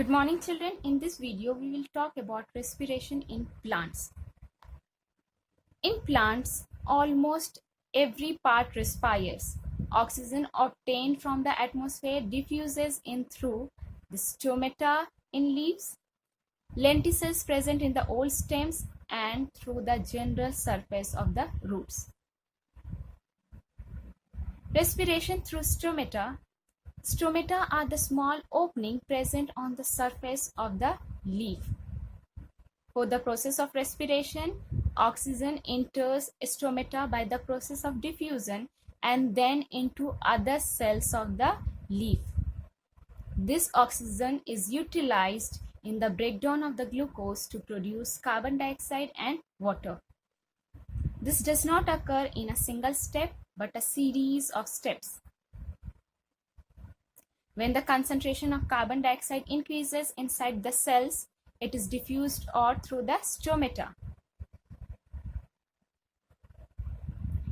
Good morning, children. In this video, we will talk about respiration in plants. In plants, almost every part respires. Oxygen obtained from the atmosphere diffuses in through the stomata in leaves, lenticels present in the old stems, and through the general surface of the roots. Respiration through stomata. Stomata are the small opening present on the surface of the leaf. For the process of respiration, oxygen enters stomata by the process of diffusion and then into other cells of the leaf. This oxygen is utilized in the breakdown of the glucose to produce carbon dioxide and water. This does not occur in a single step but a series of steps. When the concentration of carbon dioxide increases inside the cells, it is diffused or through the stomata.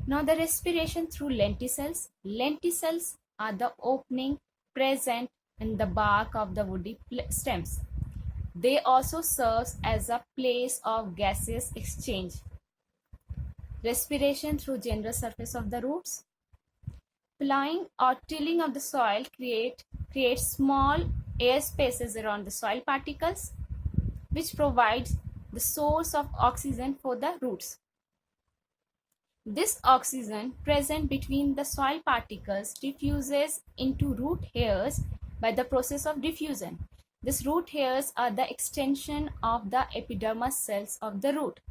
Now the respiration through lenticels. Lenticels are the opening present in the bark of the woody stems. They also serve as a place of gaseous exchange. Respiration through general surface of the roots. Plowing or tilling of the soil creates small air spaces around the soil particles, which provides the source of oxygen for the roots. This oxygen present between the soil particles diffuses into root hairs by the process of diffusion. These root hairs are the extension of the epidermis cells of the root.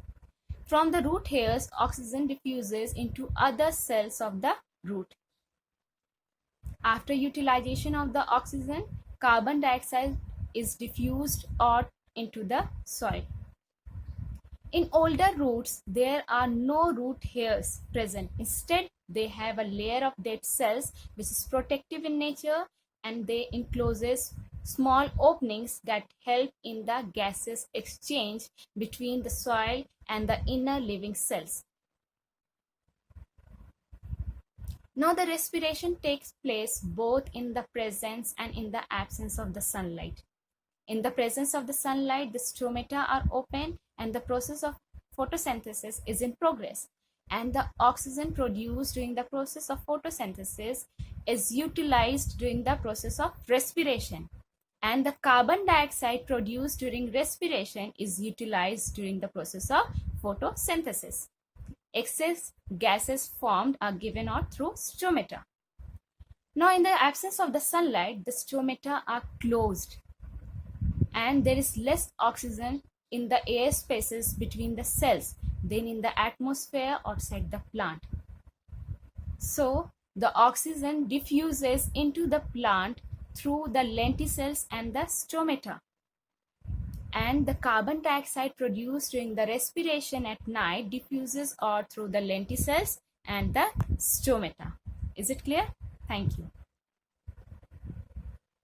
From the root hairs, oxygen diffuses into other cells of the root. After utilization of the oxygen, carbon dioxide is diffused or into the soil. In older roots, there are no root hairs present. Instead, they have a layer of dead cells which is protective in nature, and they encloses small openings that help in the gaseous exchange between the soil and the inner living cells. Now the respiration takes place both in the presence and in the absence of the sunlight. In the presence of the sunlight, the stomata are open and the process of photosynthesis is in progress. And the oxygen produced during the process of photosynthesis is utilized during the process of respiration. And the carbon dioxide produced during respiration is utilized during the process of photosynthesis. Excess gases formed are given out through stomata. Now, in the absence of the sunlight, the stomata are closed and there is less oxygen in the air spaces between the cells than in the atmosphere outside the plant. So, the oxygen diffuses into the plant through the lenticels and the stomata. And the carbon dioxide produced during the respiration at night diffuses or through the lenticels and the stomata. Is it clear? Thank you.